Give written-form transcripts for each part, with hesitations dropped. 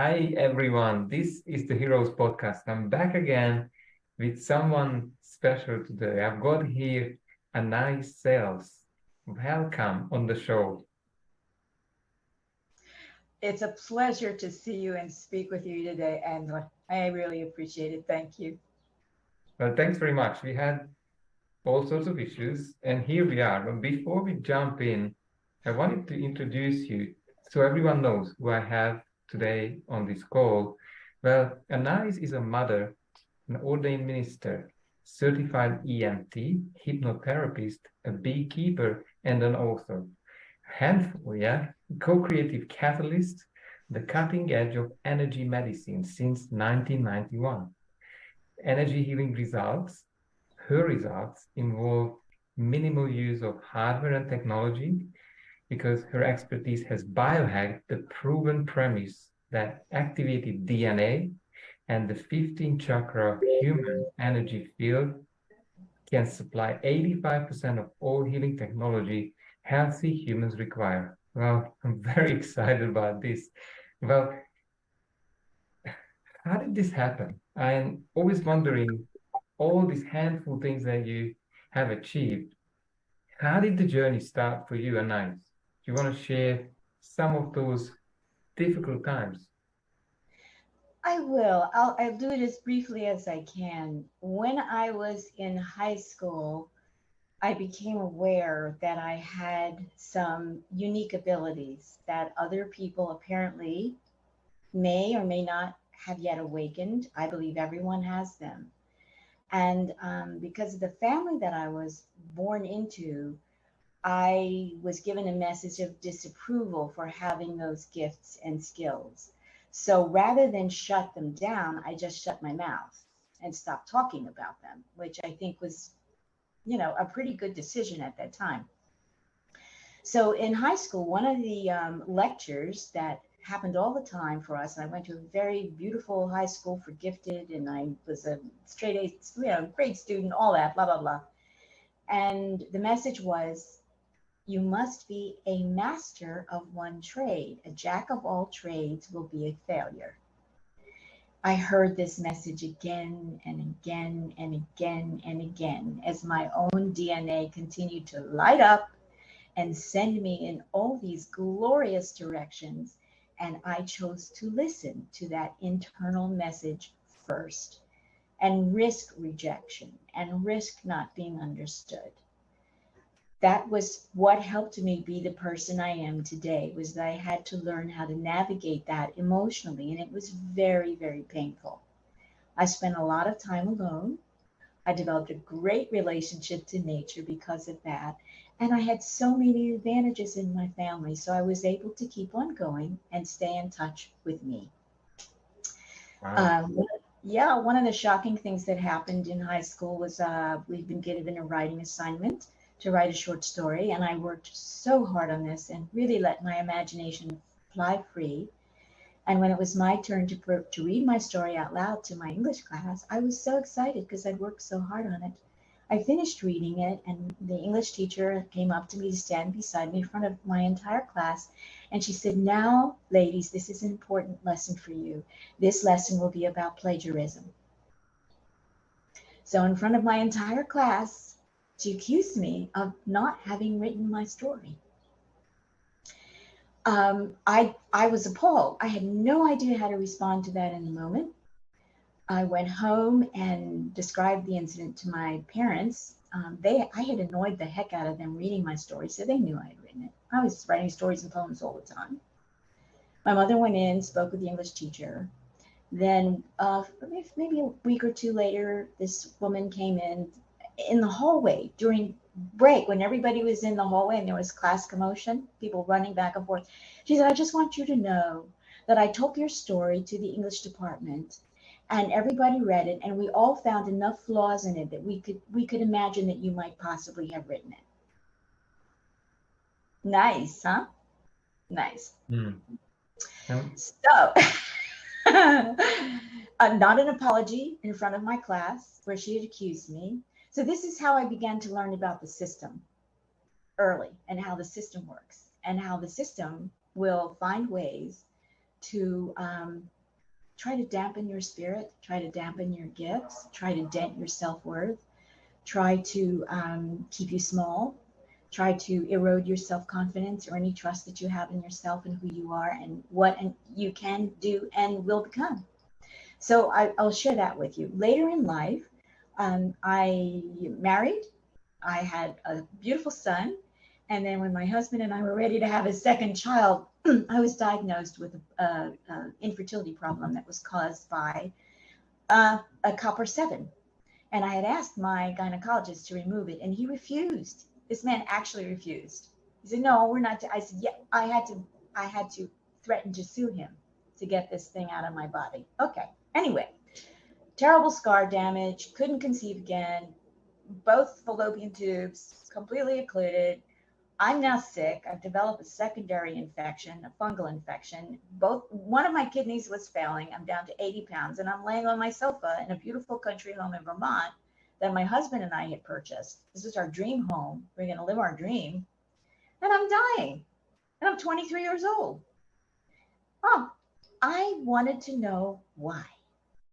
Hi everyone, this is the Heroes Podcast. I'm back again with someone special today. I've got here Anaiis Salles. Welcome on the show. It's a pleasure to see you and speak with you today, Endre. I really appreciate it. Thank you. Well, thanks very much. We had all sorts of issues, and here we are. But before we jump in, I wanted to introduce you so everyone knows who I have today on this call. Well, Anais is a mother, an ordained minister, certified EMT, hypnotherapist, a beekeeper, and an author. Handful, yeah? Co-creative catalyst, the cutting edge of energy medicine since 1991. Energy healing results, her results involve minimal use of hardware and technology because her expertise has biohacked the proven premise that activated DNA and the 15 chakra human energy field can supply 85% of all healing technology healthy humans require. Well, I'm very excited about this. Well, how did this happen? I'm always wondering all these handful things that you have achieved. How did the journey start for you and Nice? Do you want to share some of those difficult times? I will. I'll do it as briefly as I can. When I was in high school, I became aware that I had some unique abilities that other people apparently may or may not have yet awakened. I believe everyone has them. And because of the family that I was born into, I was given a message of disapproval for having those gifts and skills. So rather than shut them down, I just shut my mouth and stopped talking about them, which I think was, a pretty good decision at that time. So in high school, one of the lectures that happened all the time for us, and I went to a very beautiful high school for gifted, and I was a straight A, great student, all that, blah, blah, blah. And the message was, you must be a master of one trade. A jack of all trades will be a failure. I heard this message again and again and again and again as my own DNA continued to light up and send me in all these glorious directions. And I chose to listen to that internal message first and risk rejection and risk not being understood. That was what helped me be the person I am today, was that I had to learn how to navigate that emotionally, and it was very, very painful. I spent a lot of time alone. I developed a great relationship to nature because of that, and I had so many advantages in my family, so I was able to keep on going and stay in touch with me. Wow. um, yeah, one of the shocking things that happened in high school was we'd been given a writing assignment to write a short story, and I worked so hard on this and really let my imagination fly free. And when it was my turn to read my story out loud to my English class, I was so excited because I'd worked so hard on it. I finished reading it, and the English teacher came up to me to stand beside me in front of my entire class. And she said, now, ladies, this is an important lesson for you. This lesson will be about plagiarism. So, in front of my entire class, she accused me of not having written my story. I was appalled. I had no idea how to respond to that in the moment. I went home and described the incident to my parents. I had annoyed the heck out of them reading my story, so they knew I had written it. I was writing stories and poems all the time. My mother went in, spoke with the English teacher. Then, maybe a week or two later, this woman came in the hallway during break when everybody was in the hallway and there was class commotion, people running back and forth. She said, I just want you to know that I took your story to the English department and everybody read it, and we all found enough flaws in it that we could imagine that you might possibly have written it. Nice, huh? Nice. Hmm. Um, So, not an apology in front of my class where she had accused me. So, this is how I began to learn about the system early and how the system works and how the system will find ways to try to dampen your spirit, try to dampen your gifts, try to dent your self-worth, try to keep you small, try to erode your self-confidence or any trust that you have in yourself and who you are and what you can do and will become. So I'll share that with you. Later in life, I married. I had a beautiful son. And then when my husband and I were ready to have a second child, I was diagnosed with an infertility problem that was caused by a copper 7. And I had asked my gynecologist to remove it, and he refused. This man actually refused. He said, "No, we're not." I said, "Yeah, I had to threaten to sue him to get this thing out of my body." Okay. Anyway, terrible scar damage. Couldn't conceive again. Both fallopian tubes completely occluded. I'm now sick. I've developed a secondary infection, a fungal infection. One of my kidneys was failing. I'm down to 80 pounds, and I'm laying on my sofa in a beautiful country home in Vermont that my husband and I had purchased. This is our dream home. We're going to live our dream, and I'm dying, and I'm 23 years old. Oh, I wanted to know why,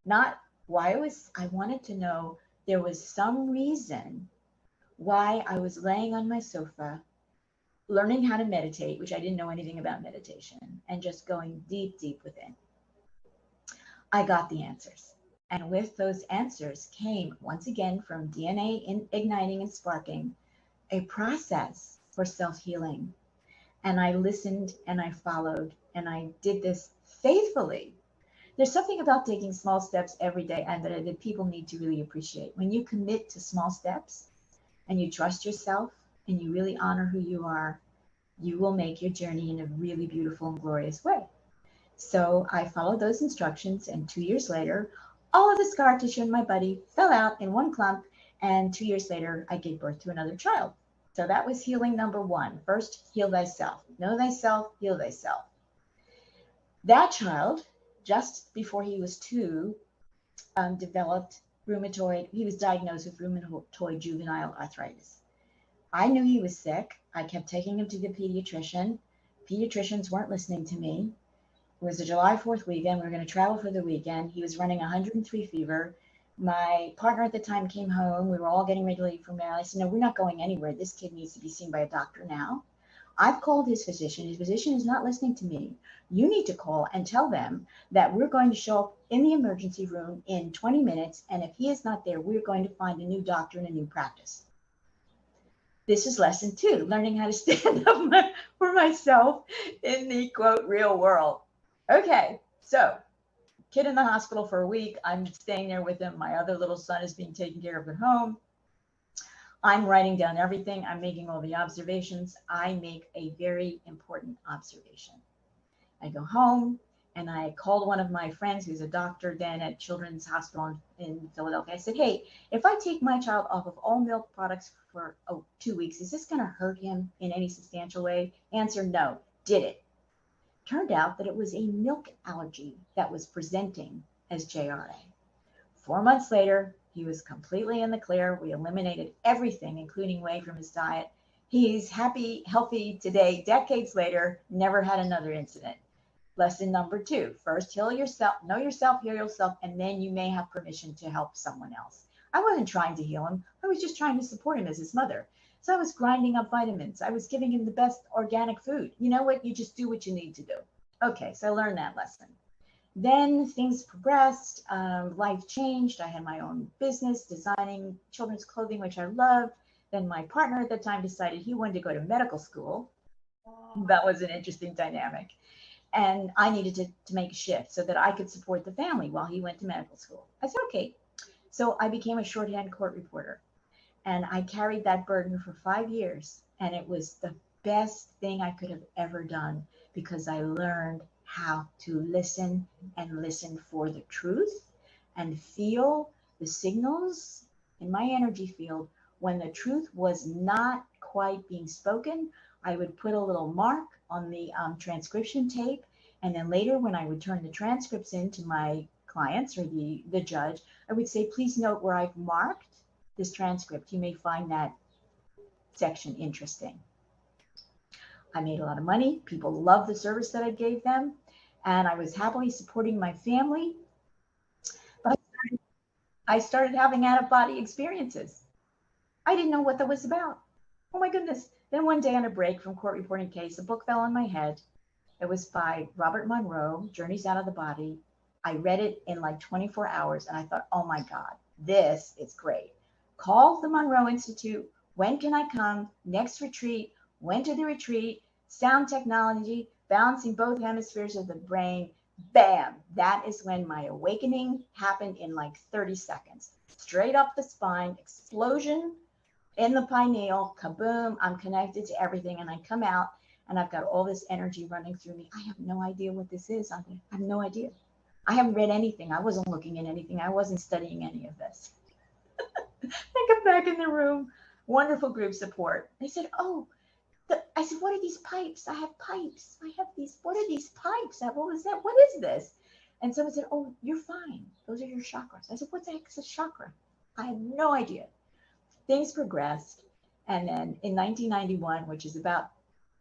not why it was. I wanted to know there was some reason why I was laying on my sofa learning how to meditate, which I didn't know anything about meditation, and just going deep, deep within. I got the answers. And with those answers came, once again, from DNA igniting and sparking, a process for self healing. And I listened and I followed and I did this faithfully. There's something about taking small steps every day and that people need to really appreciate. When you commit to small steps and you trust yourself and you really honor who you are, you will make your journey in a really beautiful and glorious way. So I followed those instructions, and 2 years later, all of the scar tissue in my body fell out in one clump, and 2 years later, I gave birth to another child. So that was healing number one. First, heal thyself. Know thyself, heal thyself. That child, just before he was 2, developed rheumatoid. He was diagnosed with rheumatoid juvenile arthritis. I knew he was sick. I kept taking him to the pediatrician. Pediatricians weren't listening to me. It was a July 4th weekend. We were going to travel for the weekend. He was running 103 fever. My partner at the time came home. We were all getting ready to leave from there. I said, "No, we're not going anywhere. This kid needs to be seen by a doctor now. I've called his physician. His physician is not listening to me. You need to call and tell them that we're going to show up in the emergency room in 20 minutes. And if he is not there, we're going to find a new doctor and a new practice." This is lesson 2, learning how to stand up for myself in the quote real world. Okay, so kid in the hospital for a week. I'm staying there with him. My other little son is being taken care of at home. I'm writing down everything. I'm making all the observations. I make a very important observation. I go home and I called one of my friends who's a doctor then at Children's Hospital in Philadelphia. I said, "Hey, if I take my child off of all milk products for 2 weeks, is this going to hurt him in any substantial way?" Answer, no. Did it? Turned out that it was a milk allergy that was presenting as JRA. 4 months later, he was completely in the clear. We eliminated everything, including whey, from his diet. He's happy, healthy today, decades later, never had another incident. Lesson number 2, first heal yourself, know yourself, heal yourself, and then you may have permission to help someone else. I wasn't trying to heal him. I was just trying to support him as his mother. So I was grinding up vitamins. I was giving him the best organic food. You know what? You just do what you need to do. Okay, so I learned that lesson. Then things progressed. Life changed. I had my own business designing children's clothing, which I loved. Then my partner at the time decided he wanted to go to medical school. That was an interesting dynamic. And I needed to make a shift so that I could support the family while he went to medical school. I said, okay. So I became a shorthand court reporter. And I carried that burden for 5 years. And it was the best thing I could have ever done because I learned how to listen and listen for the truth and feel the signals in my energy field. When the truth was not quite being spoken, I would put a little mark on the transcription tape. And then later, when I would turn the transcripts in to my clients or the judge, I would say, "Please note where I've marked this transcript. You may find that section interesting." I made a lot of money. People loved the service that I gave them. and I was happily supporting my family. But I started having out of body experiences. I didn't know what that was about. Oh my goodness. Then one day on a break from court reporting case, a book fell on my head. It was by Robert Monroe, Journeys Out of the Body. I read it in like 24 hours and I thought, oh my God, this is great. Call the Monroe Institute. When can I come? Next retreat. Went to the retreat. Sound technology, balancing both hemispheres of the brain. Bam! That is when my awakening happened in like 30 seconds. Straight up the spine, explosion in the pineal, kaboom, I'm connected to everything. And I come out and I've got all this energy running through me. I have no idea what this is. I have no idea. I haven't read anything. I wasn't looking at anything. I wasn't studying any of this. I come back in the room, wonderful group support. They said, oh, I said, what are these pipes? I have pipes. I have these, what are these pipes? What was that? What is this? And someone said, oh, you're fine. Those are your chakras. I said, what the heck is a chakra? I had no idea. Things progressed. And then in 1991, which is about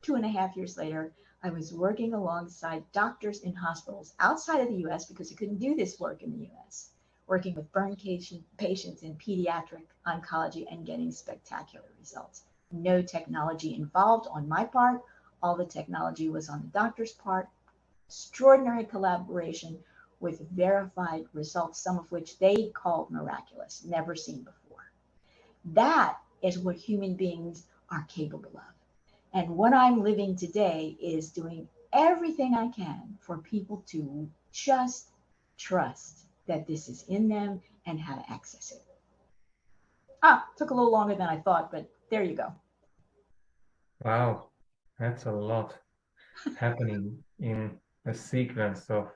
2.5 years later, I was working alongside doctors in hospitals outside of the US because I couldn't do this work in the US, working with burn patients in pediatric oncology and getting spectacular results. No technology involved on my part. All the technology was on the doctor's part. Extraordinary collaboration with verified results, some of which they called miraculous, never seen before. That is what human beings are capable of. And what I'm living today is doing everything I can for people to just trust that this is in them and how to access it. Took a little longer than I thought, but there you go. Wow, that's a lot happening in a sequence of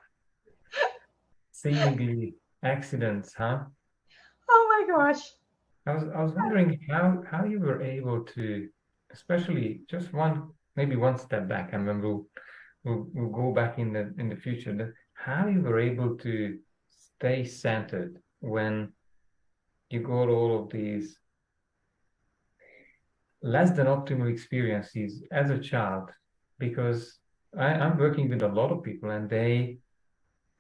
seemingly accidents, huh? Oh my gosh. I was wondering how you were able to, especially just maybe one step back, and then we'll go back in the future, that how you were able to stay centered when you got all of these less than optimal experiences as a child, because I'm working with a lot of people and they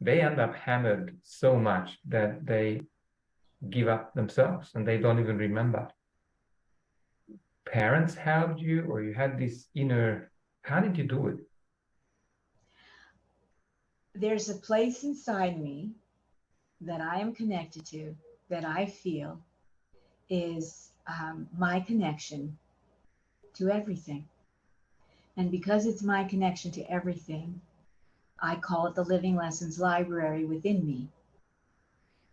end up hammered so much that they give up themselves and they don't even remember. Parents helped you, or you had this inner, how did you do it? There's a place inside me that I am connected to that I feel is my connection to everything. And because it's my connection to everything, I call it the Living Lessons Library within me.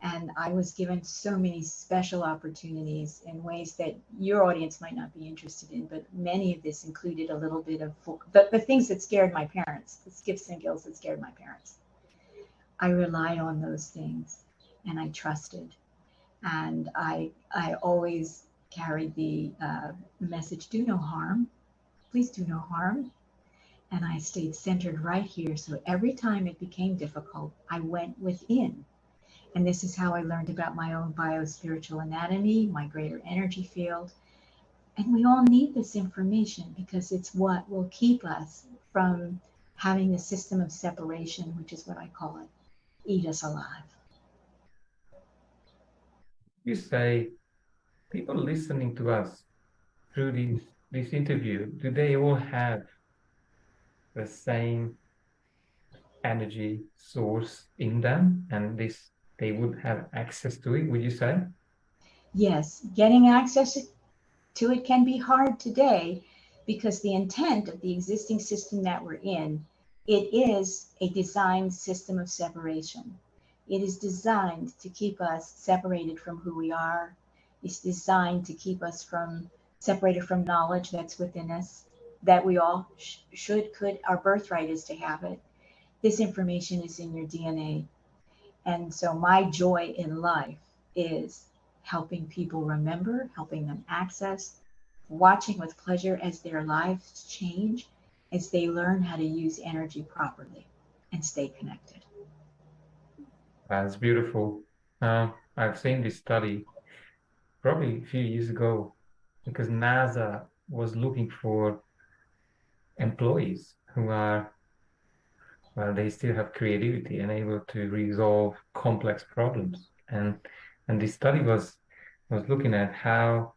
And I was given so many special opportunities in ways that your audience might not be interested in, but many of this included a little bit of the things that scared my parents, the skips and gills that scared my parents. I relied on those things and I trusted. And I always carried the message, do no harm, please do no harm. And I stayed centered right here. So every time it became difficult, I went within. And this is how I learned about my own biospiritual anatomy, my greater energy field. And we all need this information because it's what will keep us from having the system of separation, which is what I call it, eat us alive. You say people listening to us through this interview, do they all have the same energy source in them, and this they would have access to it, would you say? Yes, getting access to it can be hard today because the intent of the existing system that we're in, it is a designed system of separation. It is designed to keep us separated from who we are. It's designed to keep us from separated from knowledge that's within us, that we all could, our birthright is to have it. This information is in your DNA. And so my joy in life is helping people remember, helping them access, watching with pleasure as their lives change, as they learn how to use energy properly and stay connected. That's beautiful. I've seen this study probably a few years ago because NASA was looking for employees who are well, they still have creativity and able to resolve complex problems. And this study was looking at how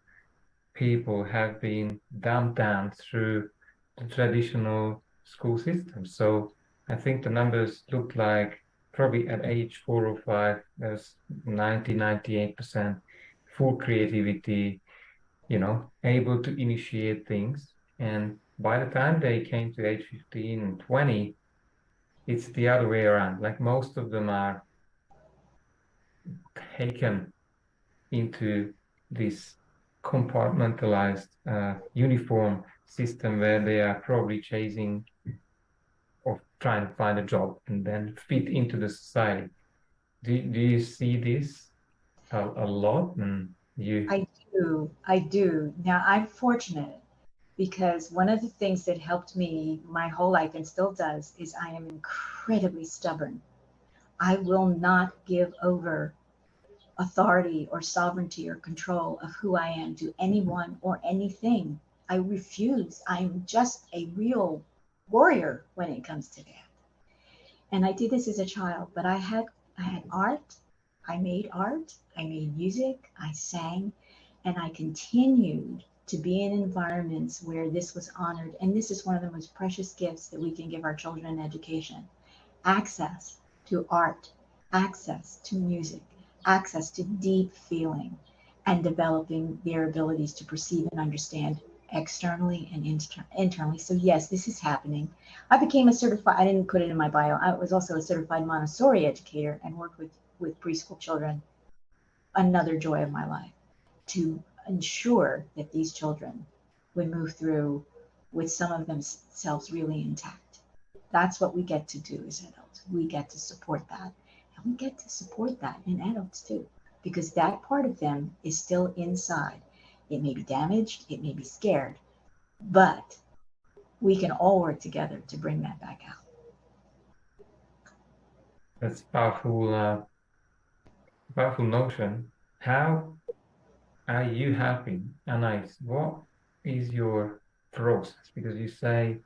people have been dumbed down through the traditional school system. So I think the numbers look like probably at age 4 or 5, there's 98% full creativity, able to initiate things. And by the time they came to age 15 and 20, it's the other way around. Like most of them are taken into this compartmentalized uniform system where they are probably chasing or trying to find a job and then fit into the society. Do you see this a lot? And you, I do. Now I'm fortunate because one of the things that helped me my whole life and still does is I am incredibly stubborn. I will not give over authority or sovereignty or control of who I am to anyone or anything. I refuse. I'm just a real warrior when it comes to that. And I did this as a child, but I had art. I made art. I made music. I sang, and I continued to be in environments where this was honored. And this is one of the most precious gifts that we can give our children in education: access to art, access to music, access to deep feeling, and developing their abilities to perceive and understand externally and internally. So, yes, this is happening. I became a certified, I didn't put it in my bio, I was also a certified Montessori educator and worked with preschool children, another joy of my life, to ensure that these children would move through with some of themselves really intact. That's what we get to do as adults. We get to support that. And we get to support that in adults too, because that part of them is still inside. It may be damaged, it may be scared, but we can all work together to bring that back out. that's powerful notion. How are you helping Anais? What is your process? Because you say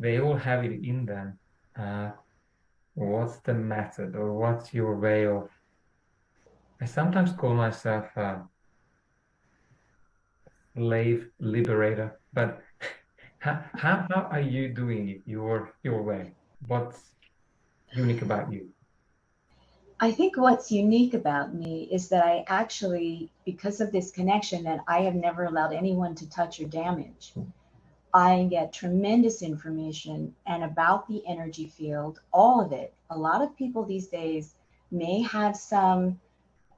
they all have it in them. Uh, what's the method or what's your way of? I sometimes call myself a slave liberator, but how are you doing it your way? What's unique about you? I think what's unique about me is that I actually, because of this connection that I have never allowed anyone to touch or damage, I get tremendous information and about the energy field, all of it. A lot of people these days may have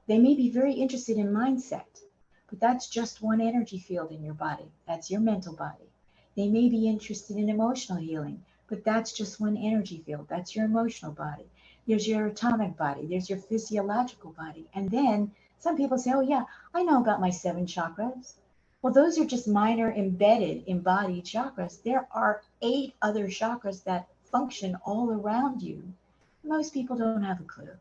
they may be very interested in mindset, but that's just one energy field in your body. That's your mental body. They may be interested in emotional healing, but that's just one energy field. That's your emotional body. There's your atomic body. There's your physiological body. And then some people say, oh, yeah, I know about my 7 chakras. Well, those are just minor embedded embodied chakras. There are 8 other chakras that function all around you. Most people don't have a clue.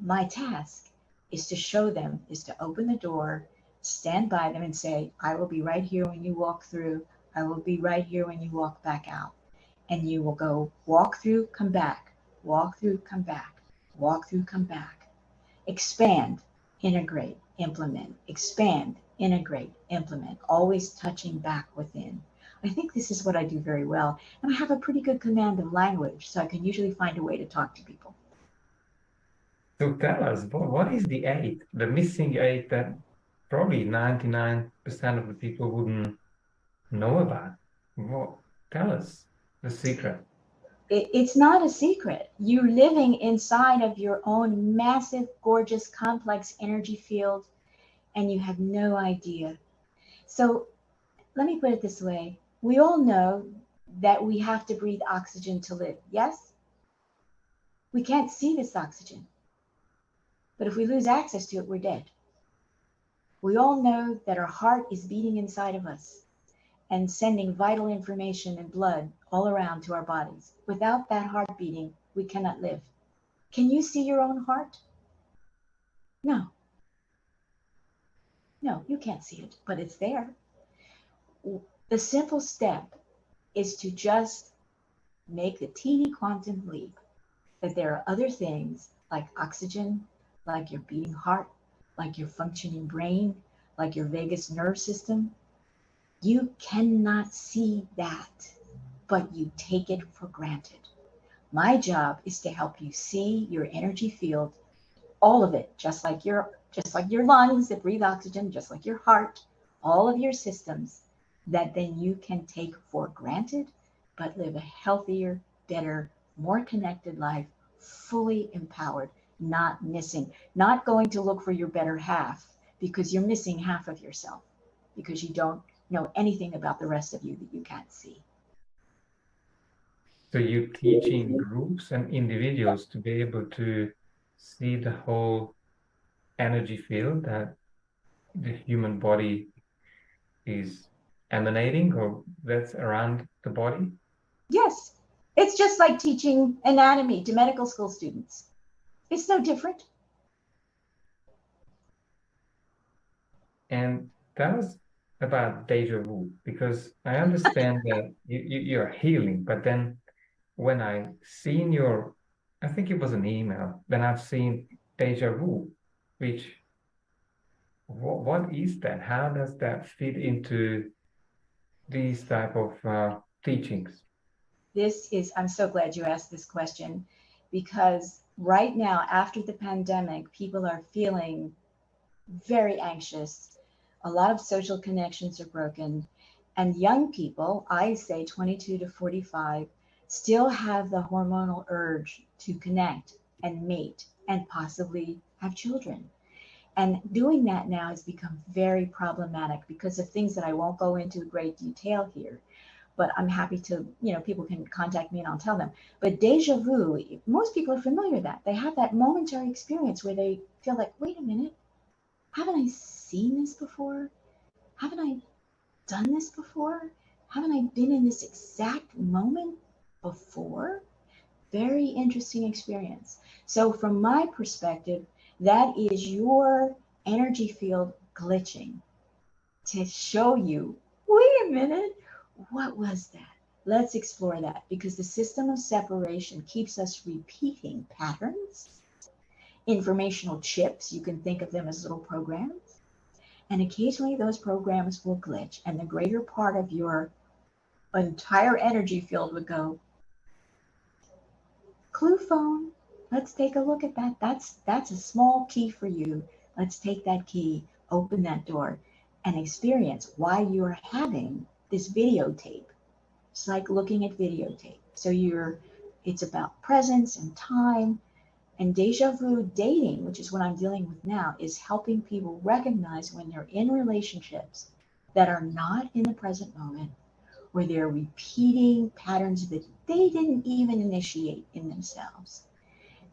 My task is to show them, is to open the door, stand by them and say, I will be right here when you walk through. I will be right here when you walk back out. And you will go walk through, come back, walk through, come back, walk through, come back. Expand, integrate, implement, expand, integrate, implement, always touching back within. I think this is what I do very well. And I have a pretty good command of language, so I can usually find a way to talk to people. So tell us, what is the eight, the missing eight that probably 99% of the people wouldn't know about? What, tell us the secret. It's not a secret. You're living inside of your own massive, gorgeous, complex energy field, and you have no idea. So let me put it this way. We all know that we have to breathe oxygen to live. Yes? We can't see this oxygen, but if we lose access to it, we're dead. We all know that our heart is beating inside of us and sending vital information and blood all around to our bodies. Without that heart beating, we cannot live. Can you see your own heart? No, no, you can't see it, but it's there. The simple step is to just make the teeny quantum leap that there are other things like oxygen, like your beating heart, like your functioning brain, like your vagus nerve system. You cannot see that, but you take it for granted. My job is to help you see your energy field, all of it, just like your lungs that breathe oxygen, just like your heart, all of your systems that then you can take for granted, but live a healthier, better, more connected life, fully empowered, not missing, not going to look for your better half because you're missing half of yourself because you don't know anything about the rest of you that you can't see. So you're teaching groups and individuals to be able to see the whole energy field that the human body is emanating or that's around the body. Yes, it's just like teaching anatomy to medical school students. It's no different. And tell us about deja vu, because I understand that you're healing, but then when I seen your, I think it was an email, then I've seen deja vu, which what is that? How does that fit into these type of teachings? I'm so glad you asked this question because right now, after the pandemic, people are feeling very anxious. A lot of social connections are broken. And young people, I say 22 to 45, still have the hormonal urge to connect and mate and possibly have children. And doing that now has become very problematic because of things that I won't go into great detail here, but I'm happy to, people can contact me and I'll tell them. But deja vu, most people are familiar with that. They have that momentary experience where they feel like, wait a minute, haven't I seen this before? Haven't I done this before? Haven't I been in this exact moment before? Very interesting experience. So, from my perspective, that is your energy field glitching to show you, wait a minute, what was that? Let's explore that because the system of separation keeps us repeating patterns, informational chips. You can think of them as little programs. And occasionally those programs will glitch, and the greater part of your entire energy field would go, clue phone. Let's take a look at that. That's a small key for you. Let's take that key, open that door, and experience why you're having this videotape. It's like looking at videotape. So it's about presence and time. And deja vu dating, which is what I'm dealing with now, is helping people recognize when they're in relationships that are not in the present moment, where they're repeating patterns that they didn't even initiate in themselves.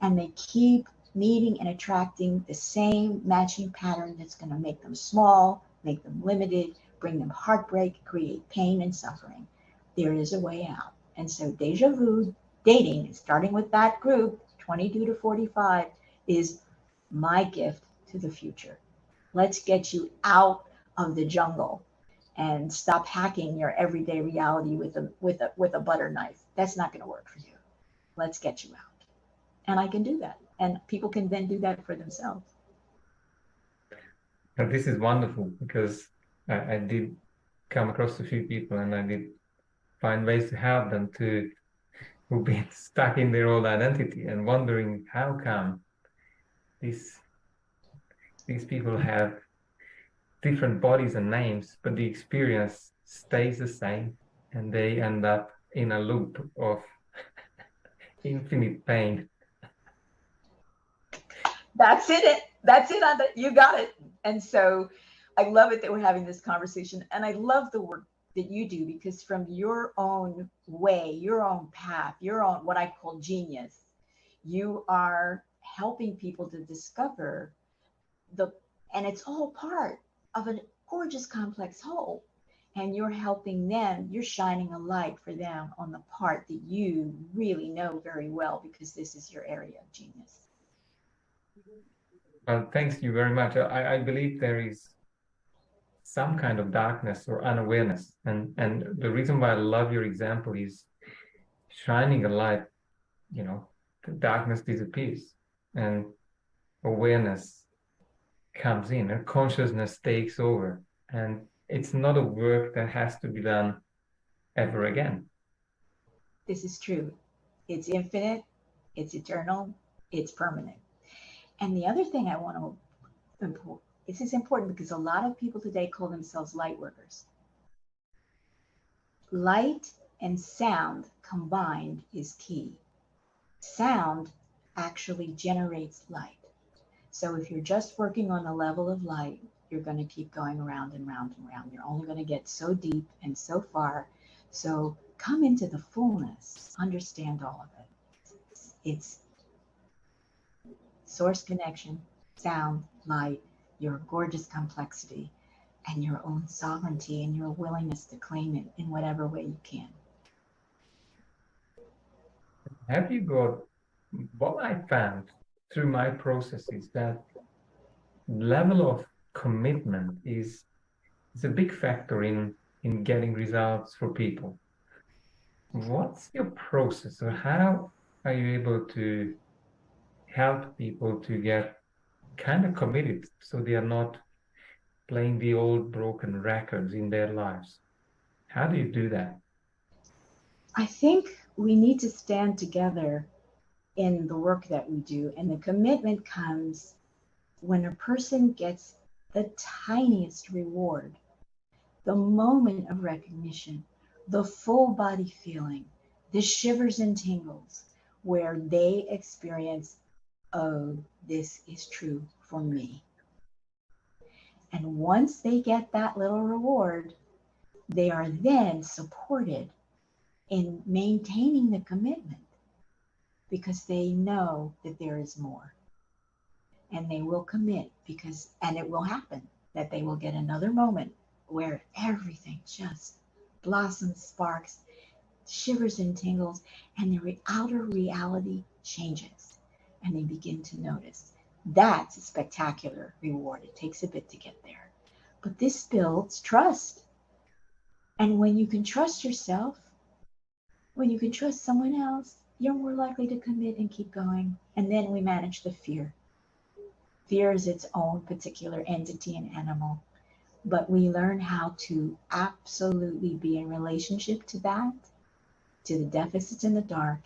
And they keep meeting and attracting the same matching pattern that's going to make them small, make them limited, bring them heartbreak, create pain and suffering. There is a way out. And so deja vu dating, starting with that group, 22 to 45, is my gift to the future. Let's get you out of the jungle and stop hacking your everyday reality with a butter knife. That's not going to work for you. Let's get you out. And I can do that. And people can then do that for themselves. And this is wonderful because I did come across a few people and I did find ways to help them to who've been stuck in their old identity and wondering how come these these people have different bodies and names, but the experience stays the same, and they end up in a loop of infinite pain. That's it. That's it. You got it. And so I love it that we're having this conversation. And I love the work that you do because from your own way, your own path, your own what I call genius, you are helping people to discover the, and it's all part of a gorgeous complex whole. And you're helping them, you're shining a light for them on the part that you really know very well because this is your area of genius. Well, thanks you very much. I believe there is some kind of darkness or unawareness, and the reason why I love your example is shining a light, the darkness disappears and awareness comes in and consciousness takes over. And it's not a work that has to be done ever again. This is true. It's infinite, it's eternal, it's permanent. And the other thing I want to, this is important because a lot of people today call themselves light workers. Light and sound combined is key. Sound actually generates light. So if you're just working on the level of light, you're going to keep going around and round and round. You're only going to get so deep and so far. So come into the fullness, understand all of it. It's source connection, sound, light, your gorgeous complexity, and your own sovereignty and your willingness to claim it in whatever way you can. Have you got what I found through my process is that level of commitment is a big factor in getting results for people. What's your process, or how are you able to help people to get kind of committed so they are not playing the old broken records in their lives? How do you do that? I think we need to stand together in the work that we do, and the commitment comes when a person gets the tiniest reward, the moment of recognition, the full body feeling, the shivers and tingles, where they experience, oh, this is true for me. And once they get that little reward, they are then supported in maintaining the commitment because they know that there is more. And they will commit and it will happen that they will get another moment where everything just blossoms, sparks, shivers and tingles, and their outer reality changes. And they begin to notice. That's a spectacular reward. It takes a bit to get there. But this builds trust. And when you can trust yourself, when you can trust someone else, you're more likely to commit and keep going. And then we manage the fear. Fear is its own particular entity and animal, but we learn how to absolutely be in relationship to that, to the deficits in the dark,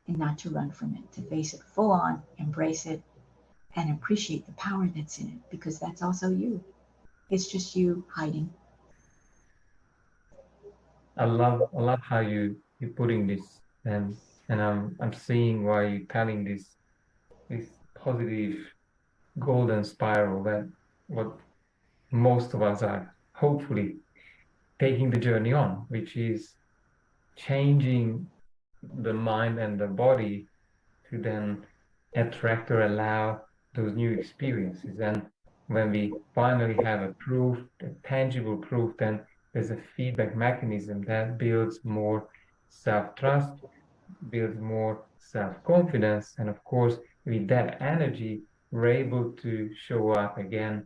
and not to run from it, to face it full on, embrace it, and appreciate the power that's in it, because that's also you. It's just you hiding. I love how you're putting this, and I'm seeing why you're telling this positive golden spiral that what most of us are hopefully taking the journey on, which is changing the mind and the body to then attract or allow those new experiences. And when we finally have a proof, a tangible proof, then there's a feedback mechanism that builds more self-trust, builds more self-confidence. And of course, with that energy, we're able to show up again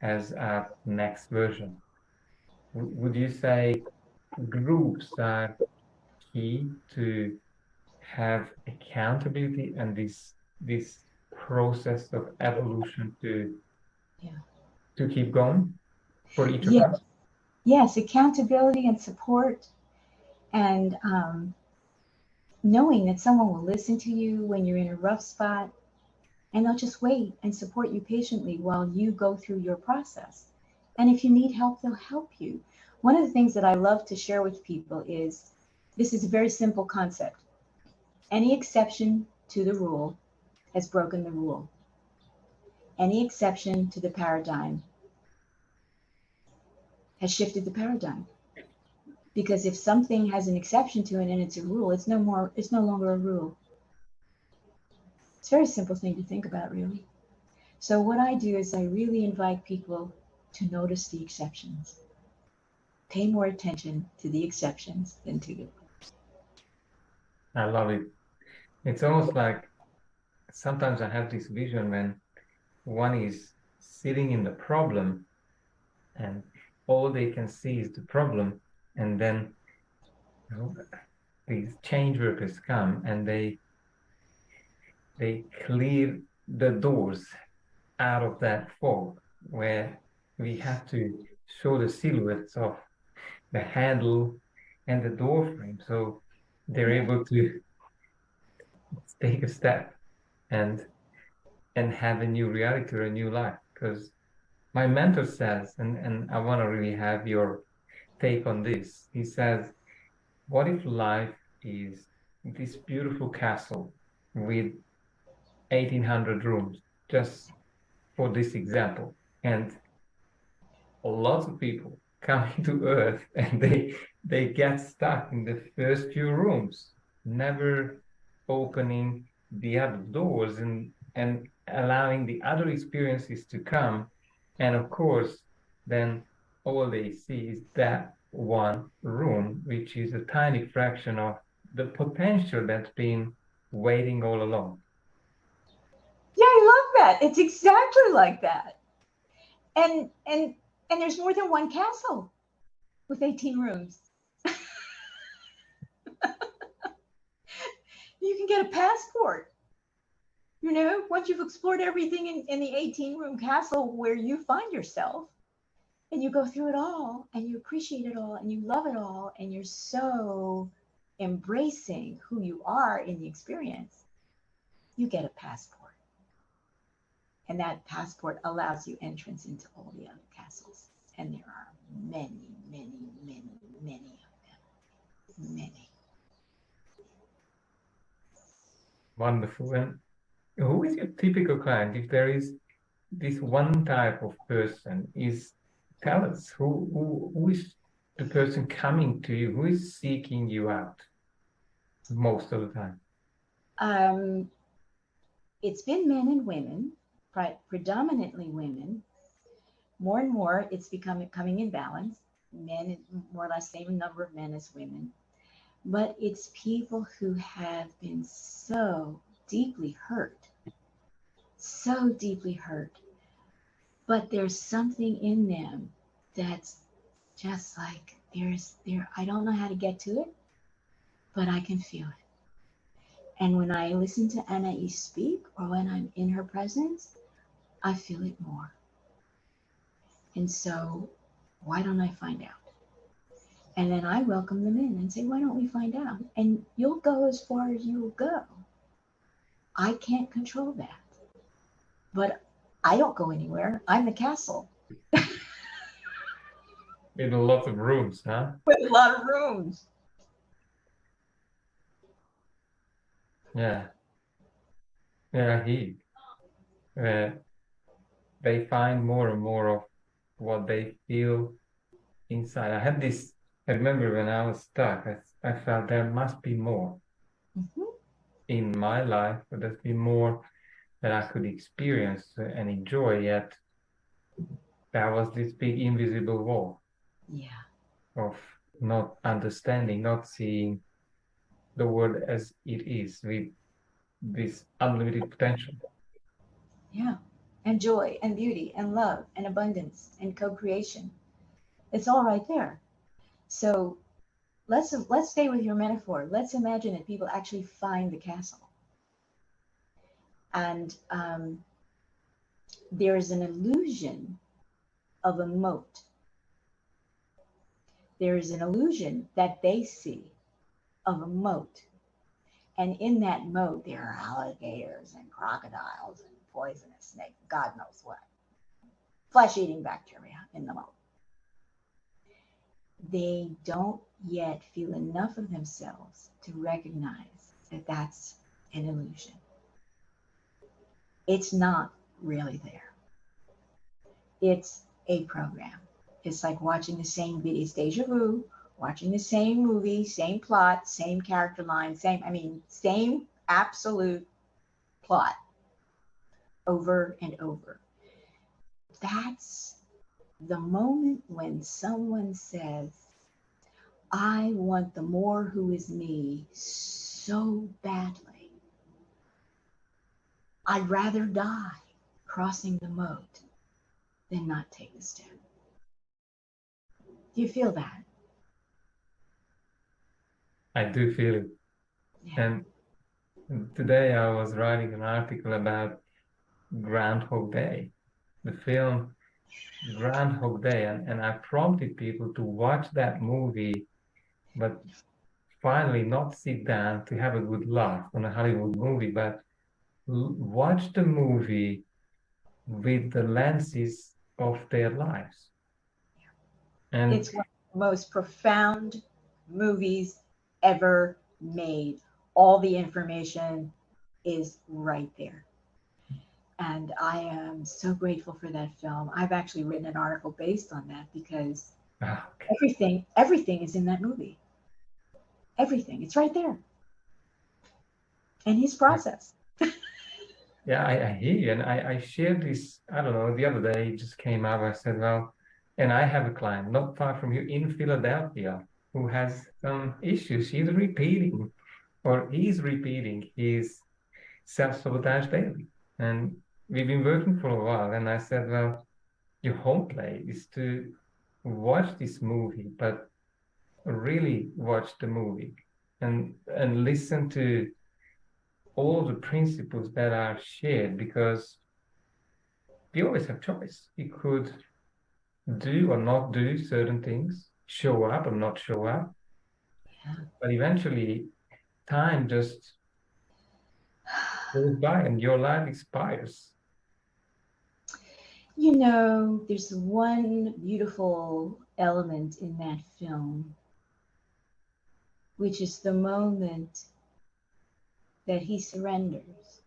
as our next version. Would you say groups are key to have accountability and this process of evolution Yeah. to keep going for each of Yes, us? yes, accountability and support, and knowing that someone will listen to you when you're in a rough spot, and they'll just wait and support you patiently while you go through your process. And if you need help, they'll help you. One of the things that I love to share with people is this is a very simple concept. Any exception to the rule has broken the rule. Any exception to the paradigm has shifted the paradigm. Because if something has an exception to it and it's a rule, it's no longer a rule. It's a very simple thing to think about, really. So what I do is I really invite people to notice the exceptions. Pay more attention to the exceptions than to the rules. I love it. It's almost like sometimes I have this vision when one is sitting in the problem and all they can see is the problem, and then you know, these change workers come and they clear the doors out of that fog where we have to show the silhouettes of the handle and the door frame. So they're able to take a step and have a new reality or a new life. Because my mentor says, and I want to really have your take on this. He says, what if life is this beautiful castle with 1800 rooms, just for this example, and lots of people coming to Earth and they get stuck in the first few rooms, never opening the other doors and allowing the other experiences to come. And of course, then all they see is that one room, which is a tiny fraction of the potential that's been waiting all along. Yeah, I love that. It's exactly like that. And there's more than one castle with 18 rooms. You can get a passport. You know, once you've explored everything in the 18-room castle where you find yourself, and you go through it all, and you appreciate it all, and you love it all, and you're so embracing who you are in the experience, you get a passport. And that passport allows you entrance into all the other castles. And there are many, many, many, many of them. Many. Wonderful. And who is your typical client? If there is this one type of person, tell us who is the person coming to you, who is seeking you out most of the time? It's been men and women, predominantly women. More and more, it's coming in balance. Men, more or less, same number of men as women. But it's people who have been so deeply hurt, but there's something in them that's just like I don't know how to get to it, but I can feel it. And when I listen to Anaiis speak or when I'm in her presence, I feel it more. And so why don't I find out? And then I welcome them in and say, why don't we find out? And you'll go as far as you'll go. I can't control that. But I don't go anywhere. I'm the castle. In a lot of rooms, huh? With a lot of rooms. Yeah. Yeah, they find more and more of what they feel inside. I remember when I was stuck, I felt there must be more in my life, but there's been more that I could experience and enjoy, yet there was this big invisible wall of not understanding, not seeing the world as it is with this unlimited potential. Yeah. And joy and beauty and love and abundance and co-creation. It's all right there. So let's stay with your metaphor. Let's imagine that people actually find the castle. And there is an illusion of a moat. There is an illusion that they see of a moat. And in that moat, there are alligators and crocodiles and poisonous snakes, God knows what. Flesh-eating bacteria in the moat. They don't yet feel enough of themselves to recognize that that's an illusion. It's not really there. It's a program. It's like watching the same video, it's deja vu, watching the same movie, same plot, same character line, same absolute plot over and over. That's the moment when someone says, I want the more who is me so badly. I'd rather die crossing the moat than not take the step. Do you feel that? I do feel it. Yeah. And today I was writing an article about Groundhog Day, the film Groundhog Day, and I prompted people to watch that movie, but finally not sit down to have a good laugh on a Hollywood movie, but watch the movie with the lenses of their lives. And It's one of the most profound movies ever made. All the information is right there. And I am so grateful for that film. I've actually written an article based on that because okay. everything is in that movie. Everything. It's right there. And his process. Yeah, I hear you. And I shared this, I don't know, the other day it just came up. I said, well, and I have a client not far from you in Philadelphia who has some issues. She's repeating, or he's repeating his self-sabotage daily. And we've been working for a while. And I said, well, your home play is to watch this movie, but really watch the movie and listen to all the principles that are shared because we always have choice. We could do or not do certain things, show up or not show up, Yeah. but eventually time just goes by and your life expires. You know, there's one beautiful element in that film, which is the moment that he surrenders.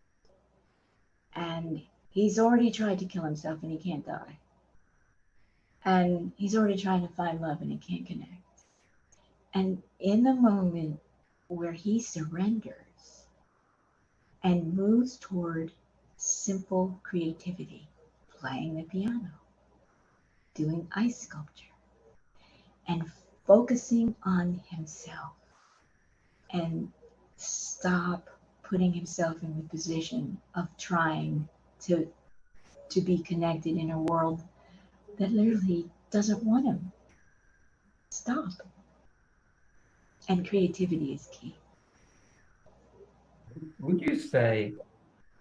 And he's already tried to kill himself and he can't die. And he's already trying to find love and he can't connect. And in the moment where he surrenders and moves toward simple creativity, playing the piano, doing ice sculpture, and focusing on himself and stop putting himself in the position of trying to to be connected in a world that literally doesn't want him. Stop. And creativity is key. Would you say,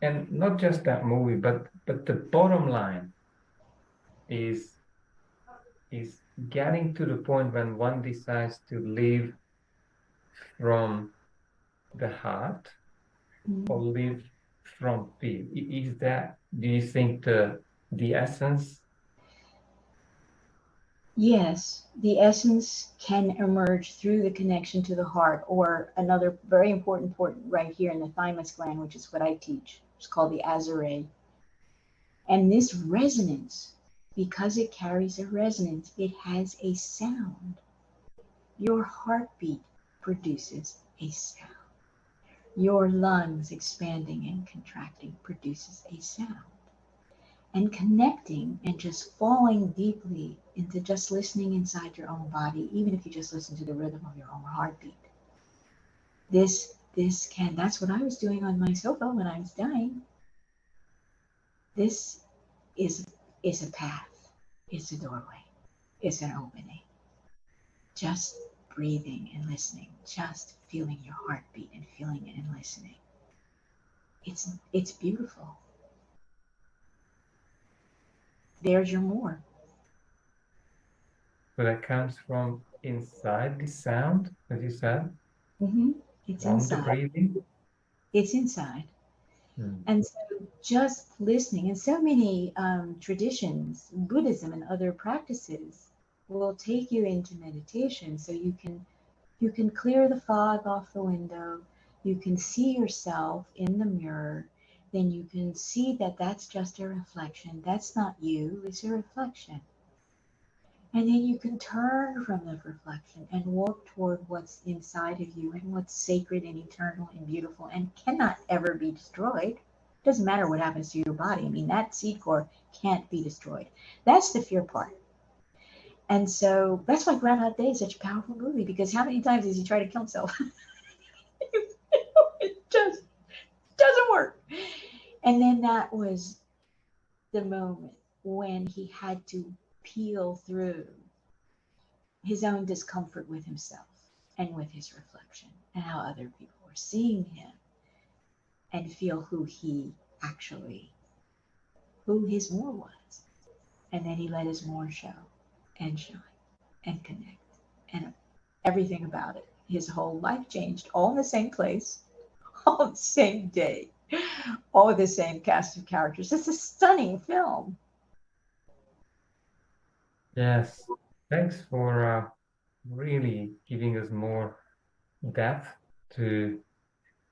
and not just that movie, but the bottom line is is getting to the point when one decides to live from the heart or Mm. live from fear. Is that, do you think, the essence? Yes, the essence can emerge through the connection to the heart, or another very important point right here in the thymus gland, which is what I teach. It's called the azure. And this resonance, because it carries a resonance, it has a sound. Your heartbeat produces a sound. Your lungs expanding and contracting produces a sound. And connecting and just falling deeply into just listening inside your own body, even if you just listen to the rhythm of your own heartbeat. That's what I was doing on my sofa when I was dying. This is is a path, it's a doorway, it's an opening. Just breathing and listening, just feeling your heartbeat and feeling it and listening. It's beautiful. There's your more. So that comes from inside the sound, as you said, Hmm. It's from the inside. breathing. It's inside. Hmm. And so just listening, and so many traditions, Buddhism and other practices, will take you into meditation so you can clear the fog off the window, you can see yourself in the mirror, then you can see that that's just a reflection. That's not you, it's a reflection. And then you can turn from the reflection and walk toward what's inside of you and what's sacred and eternal and beautiful and cannot ever be destroyed. Doesn't matter what happens to your body. I mean, that seed core can't be destroyed. That's the fear part. And so that's why Groundhog Day is such a powerful movie, because how many times does he try to kill himself? It just doesn't work. And then that was the moment when he had to peel through his own discomfort with himself and with his reflection and how other people were seeing him and feel who his more was. And then he let his more show and shine and connect and everything about it. His whole life changed all in the same place, all the same day, all with the same cast of characters. It's a stunning film. Yes, thanks for really giving us more depth to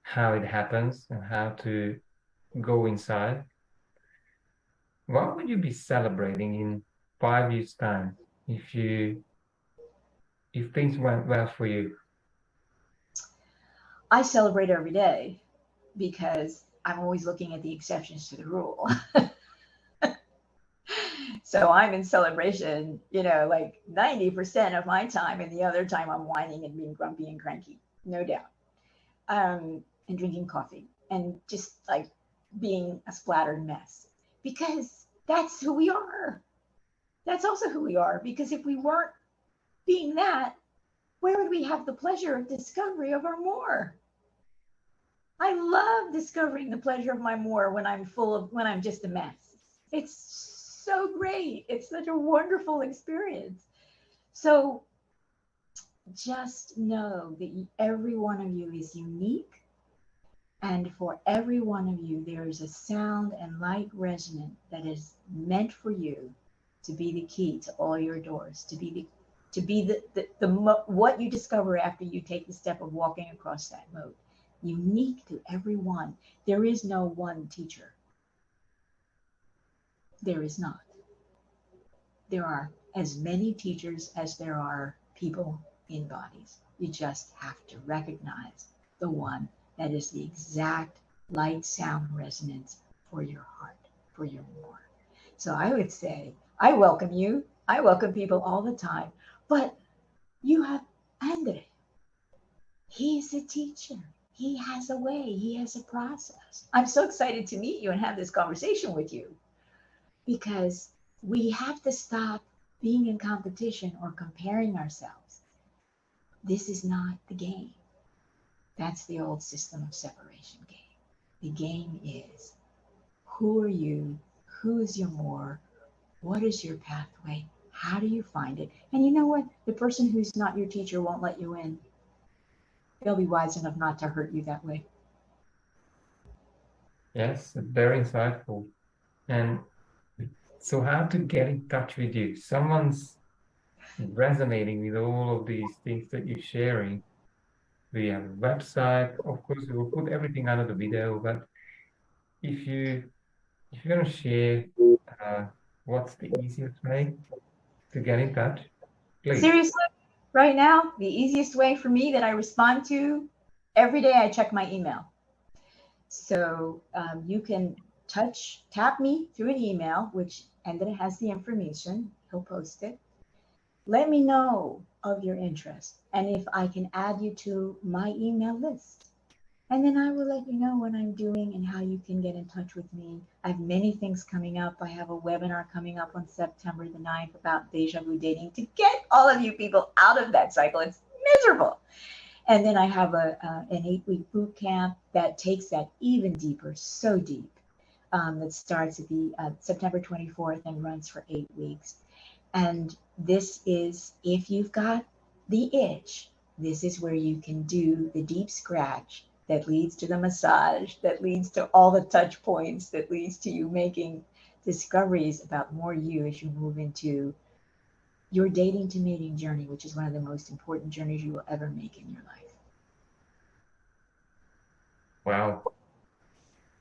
how it happens and how to go inside. What would you be celebrating in 5 years' time if things went well for you? I celebrate every day because I'm always looking at the exceptions to the rule. So I'm in celebration, like 90% of my time, and the other time I'm whining and being grumpy and cranky, no doubt. And drinking coffee and just like being a splattered mess because that's who we are. That's also who we are because if we weren't being that, where would we have the pleasure of discovery of our more? I love discovering the pleasure of my more when I'm just a mess. It's so great. It's such a wonderful experience. So just know that every one of you is unique. And for every one of you, there is a sound and light resonant that is meant for you to be the key to all your doors, to be what you discover after you take the step of walking across that moat. Unique to every one. There is no one teacher. There is not. There are as many teachers as there are people in bodies. You just have to recognize the one that is the exact light sound resonance for your heart, for your more. So I would say, I welcome you. I welcome people all the time. But you have Endre. He's a teacher. He has a way, he has a process. I'm so excited to meet you and have this conversation with you because we have to stop being in competition or comparing ourselves. This is not the game. That's the old system of separation game. The game is who are you? Who is your more? What is your pathway? How do you find it? And you know what? The person who's not your teacher won't let you in. They'll be wise enough not to hurt you that way. Yes, very insightful. And so how to get in touch with you? Someone's resonating with all of these things that you're sharing. We have a website. Of course, we will put everything under the video, but if you're gonna share what's the easiest way to get in touch, please. Seriously, right now, the easiest way for me that I respond to every day, I check my email. So you can tap me through an email, which Endre has the information. He'll post it. Let me know of your interest and if I can add you to my email list. And then I will let you know what I'm doing and how you can get in touch with me. I have many things coming up. I have a webinar coming up on September the 9th about deja vu dating to get all of you people out of that cycle. It's miserable. And then I have an 8-week boot camp that takes that even deeper, so deep, that starts at the September 24th and runs for 8 weeks. And this is, if you've got the itch, this is where you can do the deep scratch that leads to the massage, that leads to all the touch points, that leads to you making discoveries about more you as you move into your dating to mating journey, which is one of the most important journeys you will ever make in your life. Wow.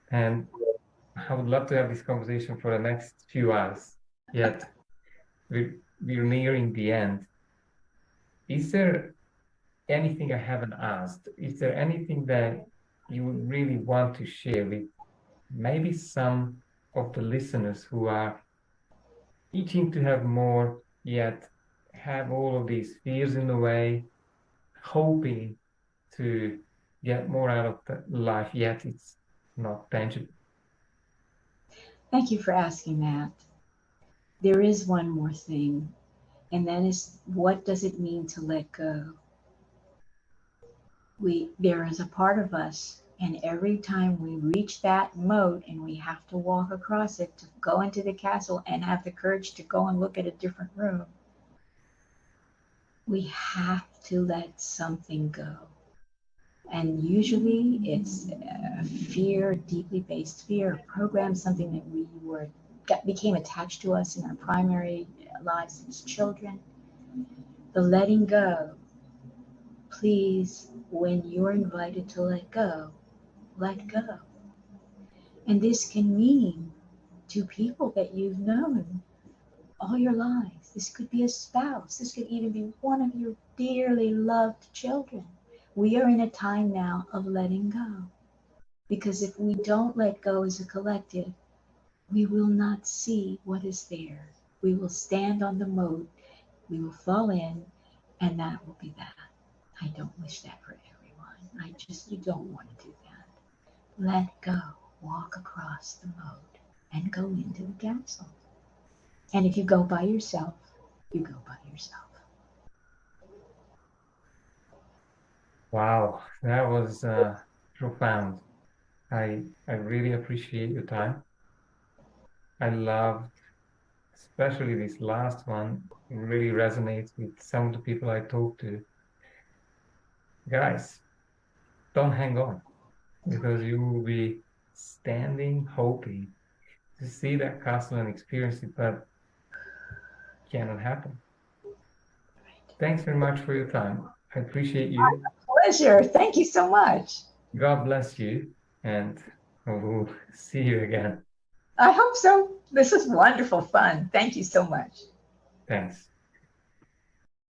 And I would love to have this conversation for the next few hours. Yet we're nearing the end. Is there anything I haven't asked? Is there anything that you would really want to share with maybe some of the listeners who are itching to have more, yet have all of these fears in the way, hoping to get more out of the life, yet it's not tangible? Thank you for asking that. There is one more thing, and that is, what does it mean to let go? There is a part of us, and every time we reach that moat and we have to walk across it to go into the castle and have the courage to go and look at a different room, we have to let something go. And usually it's a fear, deeply based fear, program, something that became attached to us in our primary lives as children. The letting go. Please, when you're invited to let go. And this can mean to people that you've known all your lives. This could be a spouse. This could even be one of your dearly loved children. We are in a time now of letting go. Because if we don't let go as a collective, we will not see what is there. We will stand on the moat, we will fall in, and that will be that. I don't wish that for everyone. You don't want to do that. Let go, walk across the moat, and go into the castle. And if you go by yourself, you go by yourself. Wow, that was profound. I really appreciate your time. I loved, especially this last one. It really resonates with some of the people I talk to. Guys, don't hang on because you will be standing, hoping to see that castle and experience it, but cannot happen. Thanks very much for your time. I appreciate you. Pleasure. Thank you so much. God bless you, and we'll see you again. I hope so. This is wonderful fun. Thank you so much. Thanks.